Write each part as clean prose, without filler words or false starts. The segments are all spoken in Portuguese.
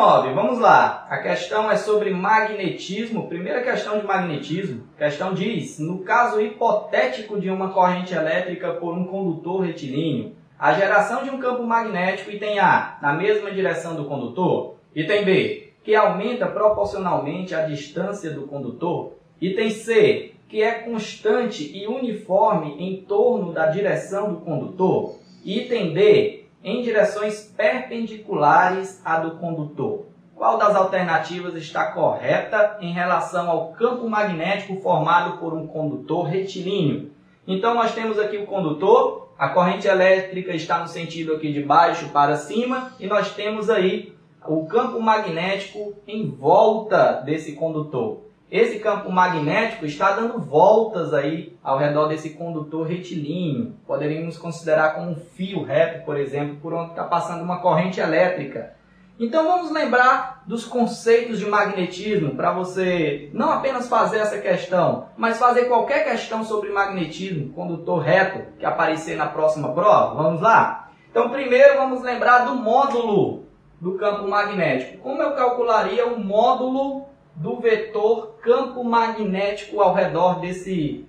9, vamos lá. A questão é sobre magnetismo. Primeira questão de magnetismo. A questão diz, no caso hipotético de uma corrente elétrica por um condutor retilíneo, a geração de um campo magnético, item A, na mesma direção do condutor. Item B, que aumenta proporcionalmente a distância do condutor. Item C, que é constante e uniforme em torno da direção do condutor. Item D, em direções perpendiculares à do condutor. Qual das alternativas está correta em relação ao campo magnético formado por um condutor retilíneo? Então, nós temos aqui o condutor, a corrente elétrica está no sentido aqui de baixo para cima, e nós temos aí o campo magnético em volta desse condutor. Esse campo magnético está dando voltas aí ao redor desse condutor retilíneo. Poderíamos considerar como um fio reto, por exemplo, por onde está passando uma corrente elétrica. Então vamos lembrar dos conceitos de magnetismo para você não apenas fazer essa questão, mas fazer qualquer questão sobre magnetismo, condutor reto, que aparecer na próxima prova. Vamos lá? Então primeiro vamos lembrar do módulo do campo magnético. Como eu calcularia o módulo do vetor campo magnético ao redor desse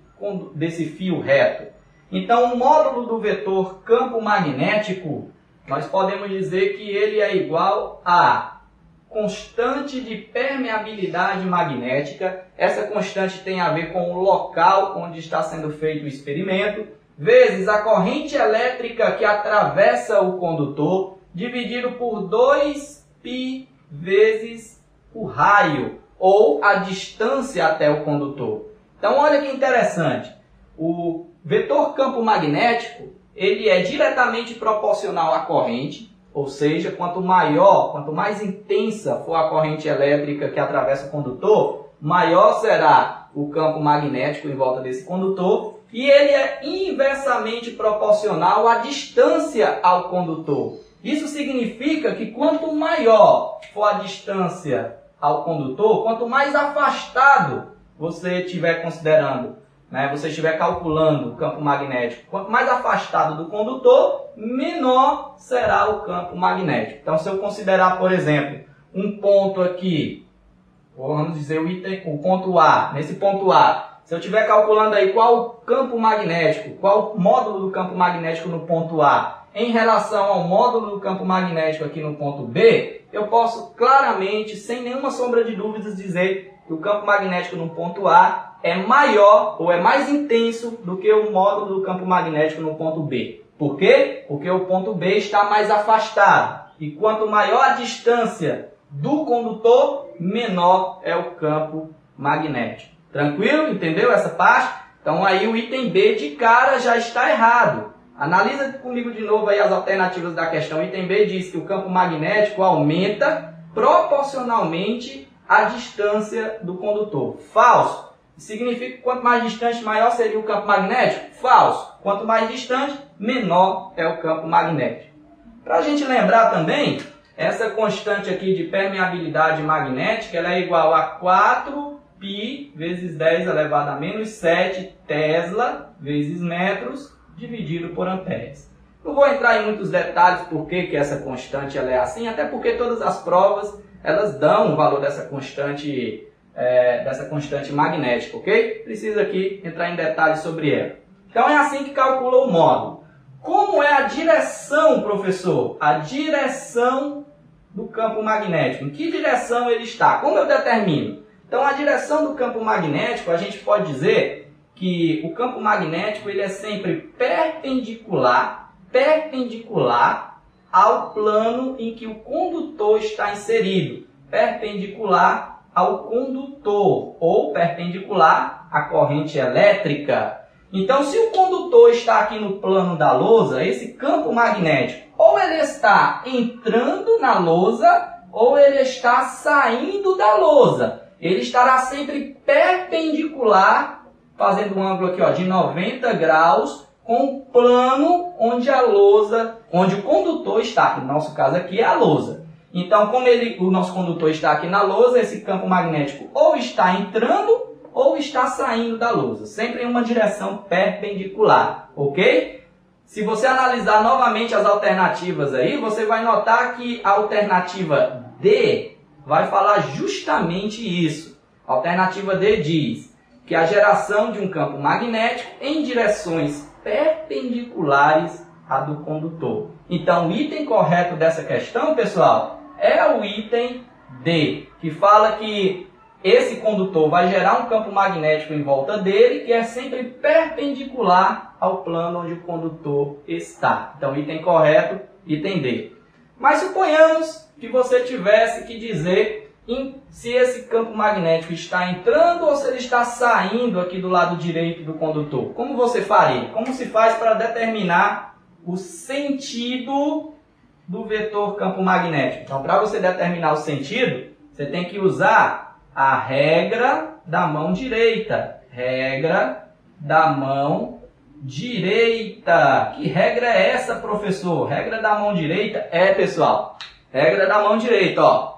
fio reto? Então, o módulo do vetor campo magnético, nós podemos dizer que ele é igual a constante de permeabilidade magnética. Essa constante tem a ver com o local onde está sendo feito o experimento, vezes a corrente elétrica que atravessa o condutor, dividido por 2π vezes o raio, ou a distância até o condutor. Então, olha que interessante. O vetor campo magnético, ele é diretamente proporcional à corrente, ou seja, quanto mais intensa for a corrente elétrica que atravessa o condutor, maior será o campo magnético em volta desse condutor, e ele é inversamente proporcional à distância ao condutor. Isso significa que quanto maior for a distância ao condutor, quanto mais afastado você estiver considerando, você estiver calculando o campo magnético, quanto mais afastado do condutor, menor será o campo magnético. Então, se eu considerar, por exemplo, um ponto aqui, vamos dizer o ponto A, nesse ponto A, se eu estiver calculando aí qual o campo magnético, qual o módulo do campo magnético no ponto A, em relação ao módulo do campo magnético aqui no ponto B, eu posso claramente, sem nenhuma sombra de dúvidas, dizer que o campo magnético no ponto A é maior ou é mais intenso do que o módulo do campo magnético no ponto B. Por quê? Porque o ponto B está mais afastado. E quanto maior a distância do condutor, menor é o campo magnético. Tranquilo? Entendeu essa parte? Então aí o item B de cara já está errado. Analisa comigo de novo aí as alternativas da questão. O item B diz que o campo magnético aumenta proporcionalmente à distância do condutor. Falso. Significa que quanto mais distante, maior seria o campo magnético? Falso. Quanto mais distante, menor é o campo magnético. Para a gente lembrar também, essa constante aqui de permeabilidade magnética, ela é igual a 4π vezes 10 elevado a menos 7 Tesla vezes metros, dividido por amperes. Não vou entrar em muitos detalhes por que essa constante ela é assim, até porque todas as provas elas dão o valor dessa constante magnética, ok? Precisa aqui entrar em detalhes sobre ela. Então é assim que calcula o módulo. Como é a direção, professor? A direção do campo magnético. Em que direção ele está? Como eu determino? Então a direção do campo magnético, a gente pode dizer que o campo magnético ele é sempre perpendicular ao plano em que o condutor está inserido. Perpendicular ao condutor ou perpendicular à corrente elétrica. Então, se o condutor está aqui no plano da lousa, esse campo magnético, ou ele está entrando na lousa, ou ele está saindo da lousa. Ele estará sempre perpendicular, fazendo um ângulo aqui, de 90 graus, com o plano onde onde o condutor está. No nosso caso aqui é a lousa. Então, como o nosso condutor está aqui na lousa, esse campo magnético ou está entrando ou está saindo da lousa. Sempre em uma direção perpendicular, ok? Se você analisar novamente as alternativas aí, você vai notar que a alternativa D vai falar justamente isso. A alternativa D diz que a geração de um campo magnético em direções perpendiculares à do condutor. Então, o item correto dessa questão, pessoal, é o item D, que fala que esse condutor vai gerar um campo magnético em volta dele, que é sempre perpendicular ao plano onde o condutor está. Então, item correto, item D. Mas suponhamos que você tivesse que dizer se esse campo magnético está entrando ou se ele está saindo aqui do lado direito do condutor. Como você faria? Como se faz para determinar o sentido do vetor campo magnético? Então, para você determinar o sentido, você tem que usar a regra da mão direita. Regra da mão direita. Que regra é essa, professor? Regra da mão direita é, pessoal, regra da mão direita, ó.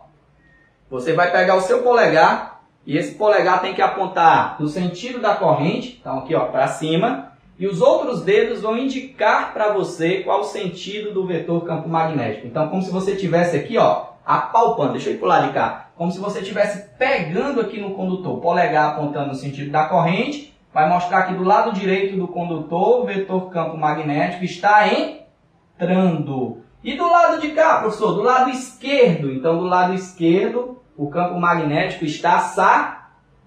Você vai pegar o seu polegar e esse polegar tem que apontar no sentido da corrente, então aqui, ó, para cima, e os outros dedos vão indicar para você qual o sentido do vetor campo magnético. Então, como se você estivesse aqui, ó, apalpando, deixa eu ir para o lado de cá, como se você estivesse pegando aqui no condutor, polegar apontando no sentido da corrente, vai mostrar que do lado direito do condutor o vetor campo magnético está entrando. E do lado de cá, professor, do lado esquerdo, então do lado esquerdo o campo magnético está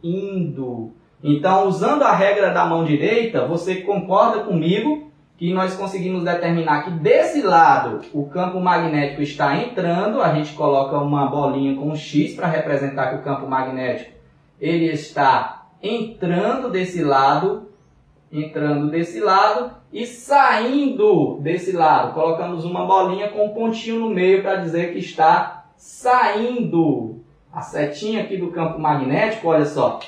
saindo. Então, usando a regra da mão direita, você concorda comigo que nós conseguimos determinar que desse lado o campo magnético está entrando, a gente coloca uma bolinha com um X para representar que o campo magnético ele está entrando desse lado e saindo desse lado. Colocamos uma bolinha com um pontinho no meio para dizer que está saindo. A setinha aqui do campo magnético, olha só.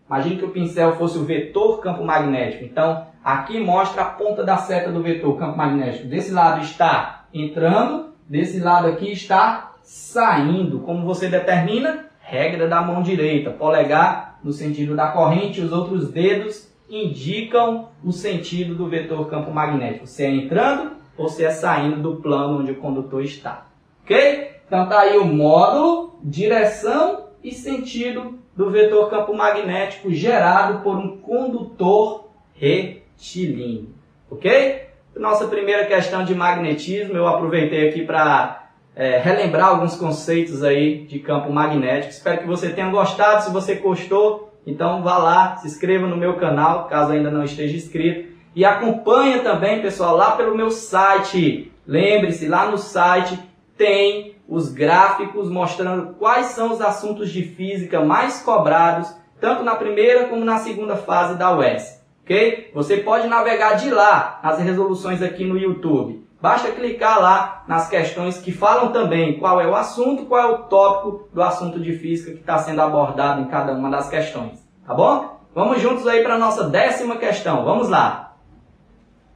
Imagine que o pincel fosse o vetor campo magnético. Então, aqui mostra a ponta da seta do vetor campo magnético. Desse lado está entrando, desse lado aqui está saindo. Como você determina? Regra da mão direita. Polegar no sentido da corrente, os outros dedos indicam o sentido do vetor campo magnético. Se é entrando ou se é saindo do plano onde o condutor está. Ok? Então está aí o módulo, direção e sentido do vetor campo magnético gerado por um condutor retilíneo. Ok? Nossa primeira questão de magnetismo, eu aproveitei aqui para relembrar alguns conceitos aí de campo magnético. Espero que você tenha gostado. Se você gostou, então vá lá, se inscreva no meu canal, caso ainda não esteja inscrito. E acompanha também, pessoal, lá pelo meu site. Lembre-se, lá no site tem os gráficos mostrando quais são os assuntos de física mais cobrados, tanto na primeira como na segunda fase da UES. Ok? Você pode navegar de lá nas resoluções aqui no YouTube. Basta clicar lá nas questões que falam também qual é o assunto, qual é o tópico do assunto de física que está sendo abordado em cada uma das questões. Tá bom? Vamos juntos aí para a nossa 10ª questão. Vamos lá!